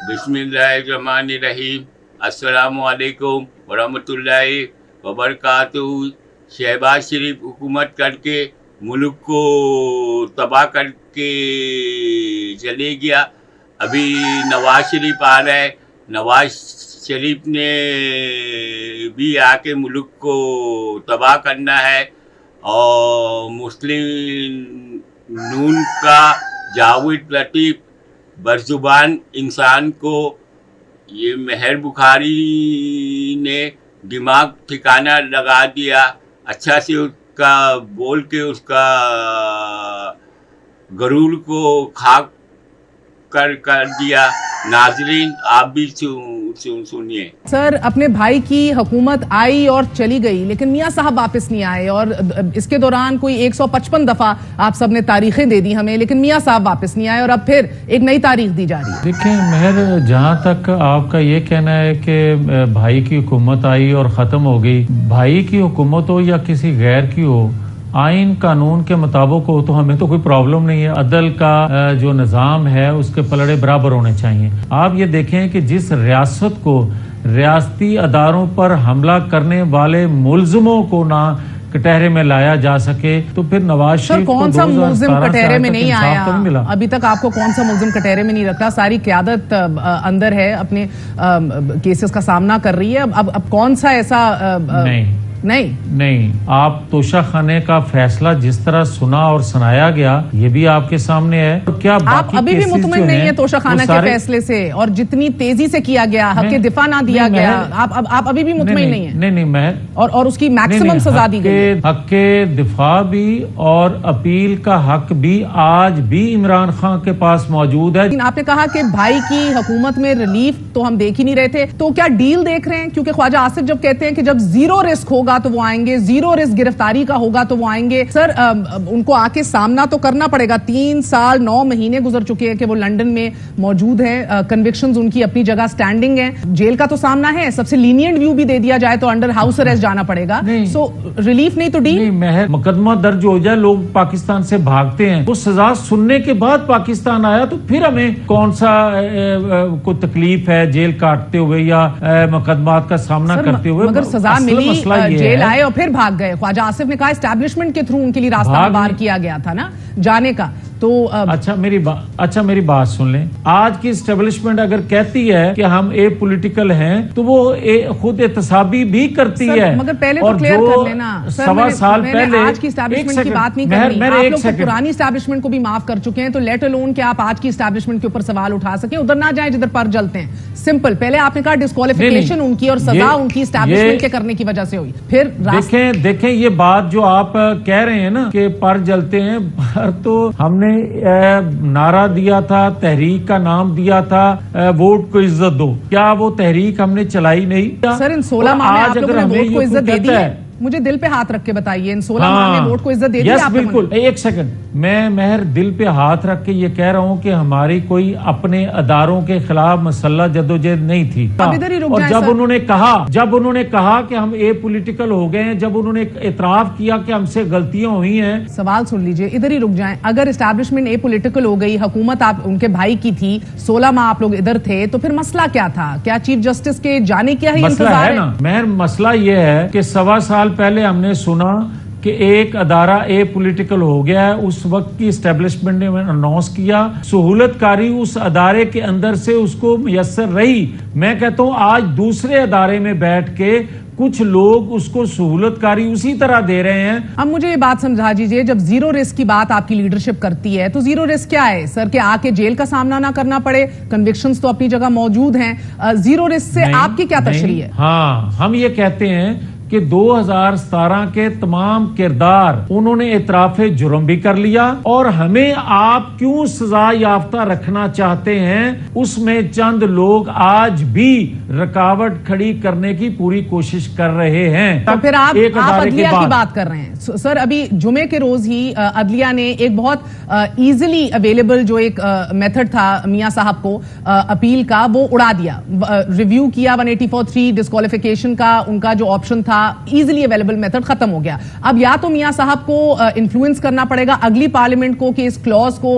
बिस्मिल्लाहिर्रहमानिर्रहीम। अस्सलामु अलैकुम वरहमतुल्लाहि वबरकातुहू। शहबाज शरीफ हुकूमत करके मुल्क को तबाह करके चले गया। अभी नवाज शरीफ आ रहा है। नवाज शरीफ ने भी आके मुल्क को तबाह करना है। और मुस्लिम नून का जावेद लतीफ़ बरजुबान इंसान को ये मेहर बुखारी ने दिमाग ठिकाना लगा दिया। अच्छा से उसका बोल के उसका गरूर को खाक कर दिया। नाजरीन आप भी सुनिए। सर, अपने भाई की हुकूमत आई और चली गई, लेकिन मियां साहब वापस नहीं आए और इसके दौरान कोई 155 दफा आप सब ने तारीखें दे दी हमें, लेकिन मियां साहब वापस नहीं आए और अब फिर एक नई तारीख दी जा रही है। देखिए मेहर, जहाँ तक आपका ये कहना है कि भाई की हुकूमत आई और ख़त्म हो गई, भाई की हुकूमत हो या किसी गैर की हो, आइन कानून के मुताबिक हो तो हमें तो कोई प्रॉब्लम नहीं है। अदल का जो निज़ाम है उसके पलड़े बराबर होने चाहिए। आप ये देखें कि जिस रियासत को रियासती अदारों पर हमला करने वाले मुल्ज़िमों को ना कटहरे में लाया जा सके, तो फिर नवाज शरीफ कौन सा मुल्ज़िम कटहरे में नहीं आया? अभी तक आपको कौन सा मुल्ज़िम कटहरे में नहीं रखा? सारी क़यादत अंदर है, अपने केसेस का सामना कर रही है। अब कौन सा ऐसा नहीं, आप तोशा खाने का फैसला जिस तरह सुना और सुनाया गया, ये भी आपके सामने है। और क्या आप अभी भी मुतमईन नहीं है तोशा खाना के फैसले से, और जितनी तेजी से किया गया, हक के दिफा ना दिया गया, आप अभी भी मुतमईन नहीं है? नहीं, मैं और उसकी मैक्सिमम सजा दी गई। हक के दिफा भी और अपील का हक भी आज भी इमरान खान के पास मौजूद है। आपने कहा कि भाई की हुकूमत में रिलीफ तो हम देख ही नहीं रहे थे, तो क्या डील देख रहे हैं? क्योंकि ख्वाजा आसिफ जब कहते हैं कि जब जीरो रिस्क होगा तो वो आएंगे, जीरो रिस्क गिरफ्तारी का होगा तो वो आएंगे। सर, उनको आके सामना तो करना पड़ेगा। 3 साल 9 महीने गुजर चुके हैं कि वो लंदन में मौजूद हैं। कन्विक्शंस उनकी अपनी जगह स्टैंडिंग हैं। जेल का तो सामना है। सबसे लीनियंट व्यू भी दे दिया जाए तो अंडर हाउस अरेस्ट जाना पड़ेगा। सो रिलीफ नहीं तो डील। महर, मुकदमा दर्ज हो जाए, लोग पाकिस्तान से भागते हैं, वो सजा सुनने के बाद पाकिस्तान आया तो फिर हमें कौन सा को तकलीफ है जेल काटते हुए या मुकदमात का सामना करते हुए? मगर सजा मिली, जेल आए और फिर भाग गए। ख्वाजा आसिफ ने कहा एस्टैब्लिशमेंट के थ्रू उनके लिए रास्ता बार किया गया था ना जाने का। तो अच्छा मेरी बात सुन लें। आज की एस्टैब्लिशमेंट अगर कहती है कि हम ए पॉलिटिकल हैं तो वो खुद एहतसाबी भी करती है। मगर पहले तो क्लियर कर लेना सर, 1.25 साल पहले आज की एस्टैब्लिशमेंट की बात नहीं कर रही। आप लोग तो पुरानी एस्टैब्लिशमेंट को भी माफ कर चुके हैं, तो लेट अलोन कि आप आज की एस्टैब्लिशमेंट के ऊपर सवाल उठा सकें, उधर ना जाए जिधर पर जलते हैं। सिंपल। पहले आपने कहा डिस्क्वालिफिकेशन उनकी और सजा उनकी एस्टैब्लिशमेंट के करने की वजह से हुई। फिर देखें ये बात जो आप कह रहे हैं ना कि पर जलते हैं, पर तो हमने नारा दिया था, तहरीक का नाम दिया था, वोट को इज्जत दो। क्या वो तहरीक हमने चलाई नहीं? सर, इन 16 माह में आप लोगों ने वोट को इज्जत दे दी है? मुझे दिल पे हाथ रख के बताइए, इन 16 माह में वोट को इज्जत दे दी आपने? बिल्कुल। एक सेकंड, मैं महर दिल पे हाथ रख के ये कह रहा हूँ कि हमारी कोई अपने अदारों के खिलाफ मसल्ला जदोजहद नहीं थी। और जब उन्होंने कहा कि हम ए पॉलिटिकल हो गए हैं, जब उन्होंने इतराफ किया कि हमसे गलतियां हुई हैं। सवाल सुन लीजिए, इधर ही रुक जाएं। अगर एस्टैब्लिशमेंट ए पॉलिटिकल हो गई, हुकूमत आप उनके भाई की थी, 16 माह आप लोग इधर थे, तो फिर मसला क्या था? क्या चीफ जस्टिस के जाने क्या ही इंतजार है? महर, मसला ये है कि 1.25 साल पहले हमने सुना कि एक अदारा ए पॉलिटिकल हो गया है। उस वक्त की एस्टेब्लिशमेंट ने अनाउंस किया, सहूलतकारी उस अदारे के अंदर से उसको मुयस्सर रही। मैं कहता हूं आज दूसरे अदारे में बैठ के कुछ लोग उसको सहूलतकारी उसी तरह दे रहे हैं। अब मुझे ये बात समझा दीजिए, जब जीरो रिस्क की बात आपकी लीडरशिप करती है तो जीरो रिस्क क्या है सर? के आके जेल का सामना ना करना पड़े, कन्विक्शंस तो अपनी जगह मौजूद हैं। जीरो रिस्क से आपकी क्या तशरीह है? हाँ, हम ये कहते हैं कि 2017 के तमाम किरदार उन्होंने इतराफे जुर्म भी कर लिया, और हमें आप क्यों सजा याफ्ता रखना चाहते हैं उसमें चंद लोग आज भी रुकावट खड़ी करने की पूरी कोशिश कर रहे हैं। तो फिर आप अदलिया की बात कर रहे हैं सर। अभी जुमे के रोज ही अदलिया ने एक बहुत इजीली अवेलेबल जो एक मेथड था मियां साहब को अपील का, वो उड़ा दिया। रिव्यू किया 184(3) डिस्क्वालिफिकेशन का, उनका जो ऑप्शन था easily available method खत्म हो गया. अब या तो मियां साहब को इन्फ्लुएंस करना पड़ेगा अगली पार्लियामेंट को कि इस क्लॉज को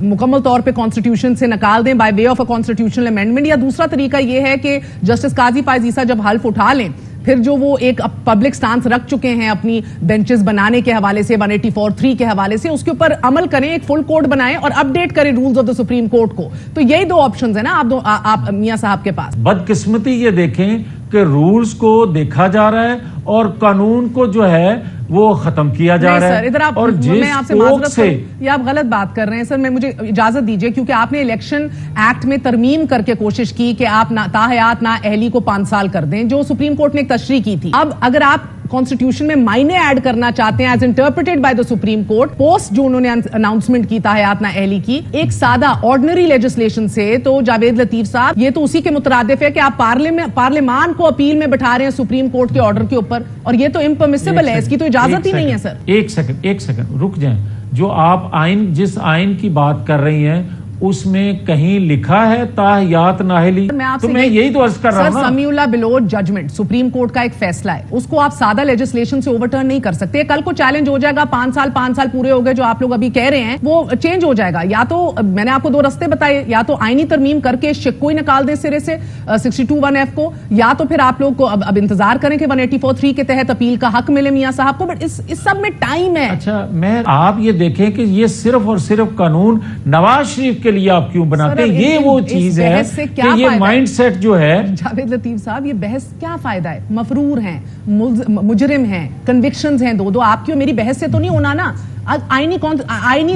मुकम्मल तौर पे कॉन्स्टिट्यूशन से निकाल दें by way of a constitutional amendment, या दूसरा तरीका यह है कि जस्टिस काजी फायज ईसा जब हल्फ उठा लें, फिर जो वो एक पब्लिक स्टांस रख चुके हैं अपनी बेंचेस बनाने के हवाले से 184(3) के हवाले से, उसके ऊपर अमल करें, एक फुल कोड बनाएं और अपडेट करें rules of the supreme court को. तो यही दो ऑप्शंस है ना आप मियां साहब के पास. बदकिस्मती ये देखें कि रूल्स को देखा जा रहा है और कानून को जो है वो खत्म किया जा रहा है. सर, इधर आप, और मैं आपसे माजरत से ये आप गलत बात कर रहे हैं सर. मैं मुझे इजाजत दीजिए, क्योंकि आपने इलेक्शन एक्ट में तरमीम करके कोशिश की कि आप ताहयात ना अहली को 5 साल कर दें, जो सुप्रीम कोर्ट ने एक तशरीह की थी. अब अगर आप कॉन्स्टिट्यूशन में मायने ऐड करना चाहते हैं as interpreted by the supreme court post जो उन्होंने अनाउंसमेंट की ताहयात ना अहली की एक सादा ऑर्डिनरी लेजिस्लेशन से, तो जावेद लतीफ साहब ये तो उसी के मुतरादिफ है कि आप पार्लियामान को अपील में बैठा रहे हैं सुप्रीम कोर्ट के ऑर्डर के ऊपर, और ये तो इम्परमिसिबल है, इसकी तो इजाजत ही नहीं है सर. एक सेकंड रुक जाएं. जो आप जिस आइन की बात कर रही हैं उसमें कहीं लिखा है ताहियात नाहली? तो मैं यही तो अर्ज कर रहा हूं. Samiullah Baloch judgement supreme court का एक फैसला है, उसको आप सादा लेजिस्लेशन से ओवरटर्न नहीं कर सकते. कल को चैलेंज हो जाएगा, 5 साल पूरे हो गए जो आप लोग अभी कह रहे हैं, वो चेंज हो जाएगा. या तो मैंने आपको 2 रास्ते बताए, या तो आईनी तरमीम करके शिक को ही निकाल दें सिरे से 62(1)(f) को, या तो फिर आप लोग को अब इंतजार करें कि 184(3) के तहत अपील का हक मिले मियां साहब को. बट इस सब में टाइम है. अच्छा, मैं आप ये देखें कि ये सिर्फ और सिर्फ कानून नवाज शरीफ के लिए आप क्यों बनाते हैं? ये वो चीज है कि ये माइंडसेट जो है. जावेद लतीफ साहब, ये बहस क्या फायदा है? मफरूर हैं, मुजरिम हैं, कन्विक्शंस हैं, दो आपकी और मेरी बहस से तो नहीं होना ना, आईनी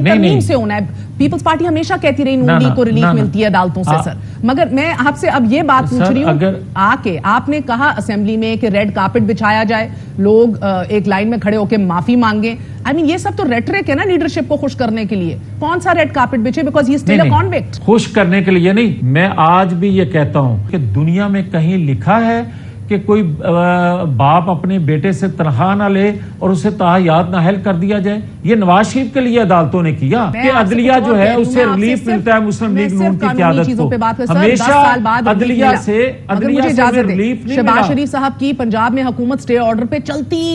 तरमीम से होना है. पीपल्स पार्टी हमेशा कहती रही नून लीग को रिलीफ मिलती है अदालतों से सर, मगर मैं आपसे अब ये बात पूछ रही हूँ, आके आपने कहा असेंबली में कि रेड कार्पेट बिछाया जाए, लोग एक लाइन में खड़े होकर माफी मांगे. आई मीन ये सब तो रेटरिक है ना लीडरशिप को खुश करने के लिए. कौन सा रेड कार्पेट बिछे? Because he still a convict. खुश करने के लिए नहीं. मैं आज भी ये कहता हूं कि दुनिया में कहीं लिखा है कि कोई बाप अपने बेटे से तनख्वाह ना ले और उसे ताहयात नाहल कर दिया जाए. ये नवाज शरीफ के लिए अदालतों ने किया कि अदलिया जो है उससे रिलीफ मिलता है मुस्लिम लीग नून की क़यादत को. हमेशा अदलिया से रिलीफ नहीं. शहबाज शरीफ साहब की पंजाब में हुकूमत स्टे ऑर्डर पे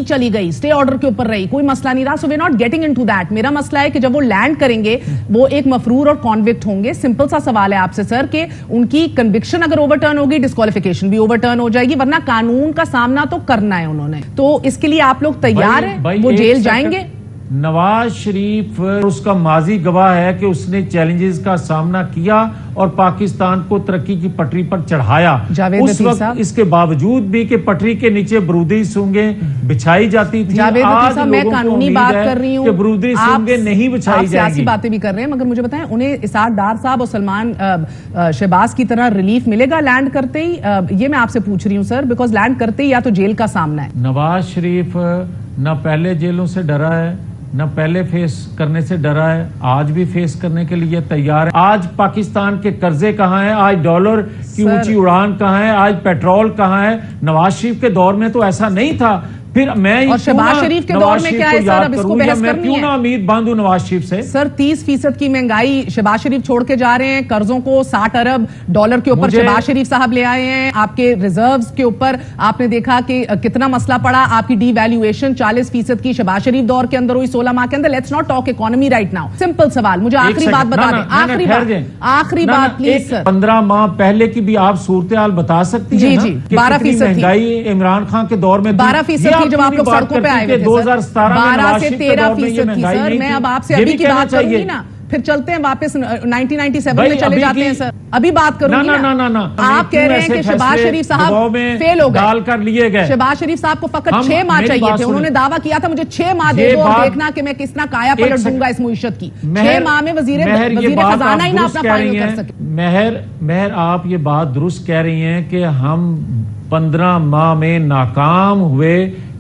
चली गई, स्टे ऑर्डर के ऊपर रही, कोई मसला नहीं रहा. So we not getting into that. मेरा मसला है कि जब वो लैंड करेंगे वो एक मफरूर और कॉन्विक्ट होंगे. सिंपल सा सवाल है आपसे सर कि उनकी कन्विक्शन अगर ओवरटर्न होगी, डिस्क्वालिफिकेशन भी ओवरटर्न हो जाएगी, वरना कानून का सामना तो करना है उन्होंने. तो इसके लिए आप लोग तैयार हैं? वो जेल जाएंगे? नवाज शरीफ उसका माजी गवाह है कि उसने चैलेंजेस का सामना किया और पाकिस्तान को तरक्की की पटरी पर चढ़ाया. उस वक्त इसके बावजूद भी कि पटरी के नीचे बरूदी सूंगें बिछाई जाती थी. आज मैं कानूनी बात कर रही हूँ, बरूदी सूंगें नहीं बिछाई जाएंगी. सियासी बातें भी कर रहे हैं, मगर मुझे बताएं उन्हें इसार डार साहब और सलमान शहबाज की तरह रिलीफ मिलेगा लैंड करते ही? ये मैं आपसे पूछ रही हूँ सर, बिकॉज लैंड करते ही या तो जेल का सामना है. नवाज शरीफ न पहले जेलों से डरा है, न पहले फेस करने से डरा है, आज भी फेस करने के लिए तैयार है. आज पाकिस्तान के कर्जे कहाँ हैं? आज डॉलर की ऊंची उड़ान कहाँ है? आज पेट्रोल कहाँ है? नवाज शरीफ के दौर में तो ऐसा नहीं था. फिर मैं और शहबाज शरीफ के दौर में क्या है सर? अब इसको बहस करनी क्यों ना उम्मीद बांधूं नवाज शरीफ से? सर 30% की महंगाई शहबाज शरीफ छोड़ के जा रहे हैं. कर्जों को 60 अरब डॉलर के ऊपर शहबाज शरीफ साहब ले आए हैं. आपके रिजर्व्स के ऊपर आपने देखा कि कितना मसला पड़ा. आपकी डीवैल्यूएशन 40% की शहबाज शरीफ दौर के अंदर हुई 16 माह के अंदर. Let's not talk economy right now. Simple सवाल, मुझे आखिरी बात बता दें, आखिरी बात प्लीज सर. 15 माह पहले की भी आप सूरत हाल बता सकती हैं? जी 12% महंगाई इमरान खान के दौर में 12% जब आप लोग सड़कों पे आए हुए थे 12 से 13% की. सर मैं अब आपसे अभी की बात करूंगी ना, फिर चलते हैं वापस 1997 में चले जाते हैं सर. अभी बात करूंगी ना. आप कह रहे हैं कि शहबाज शरीफ साहब फेल हो गए. शहबाज शरीफ साहब को फकत 6 माह चाहिए थे. उन्होंने दावा किया था मुझे 6 माह दे दो और देखना कि मैं किस तरह काया पलट दूंगा इस मुईशत की. 6 माह में वजीर खजाना ही ना अपना फाइनल कर सके. मेहर आप ये बात दुरुस्त कह रही हैं कि हम 15 माह में नाकाम हुए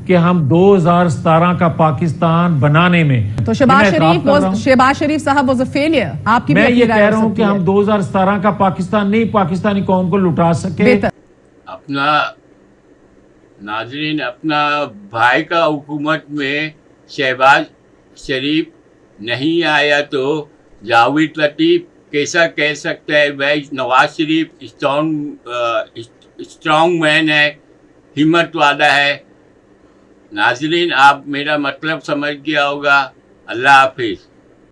कि हम 2017 का पाकिस्तान बनाने में. तो शहबाज शरीफ साहब वाज अ फेलियर. आपकी मैं ये कह रहा हूं कि हम 2017 का पाकिस्तान नहीं, पाकिस्तानी कौम को लुटा सके. अपना नाजरीन, अपना भाई का हुकूमत में शहबाज शरीफ नहीं आया तो जावेद लतीफ कैसा कह सकता है भाई नवाज शरीफ स्ट्रॉन्ग मैन है, हिम्मत वाला है. नाजरीन आप मेरा मतलब समझ गया होगा। अल्लाह हाफिज।